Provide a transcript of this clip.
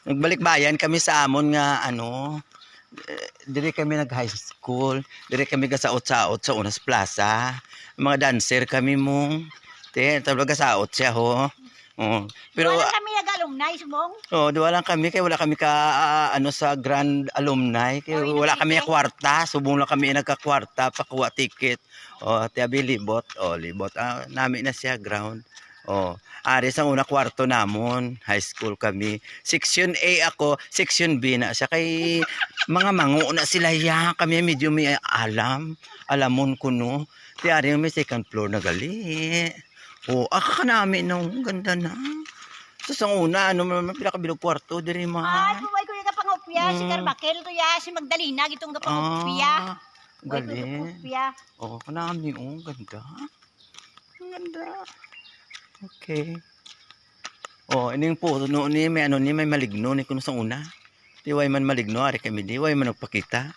Nagbalik bayan kami sa amon nga ano, dire kami nag-high school, dire kami gasaot-saot sa Unas Plaza. Mga dancer kami mong, talaga saot siya ho. Oh. Pero Wala kami nag-alumni, subong. duwa lang kami kay wala kami ka ano sa grand alumni kay Gawin wala na kami sige. kwarta, subong lang kami nagka-kwarta pakuha ticket. Tiabi libot, libot. Nami na siya ground. Ari sa una kwarto namon, high school kami. Section A ako, section B na siya kay mga mangu na sila ya. Kami medyo may alamon kuno. Ti ari may second floor na gali. Aka namin nung ganda na. Sa una, ano man pinakabilog kwarto, diri Ay, man. buway ko yung kapangopya, si Carbakel to ya, si Magdalena, gitong kapangopya. Buway ko yung Galing. kapangopya. Kanami, ganda. Ang ganda. Okay. Ining po, no, ni may ano ni may maligno ni kuno sa una. Di way man maligno, ari kami di way man nagpakita.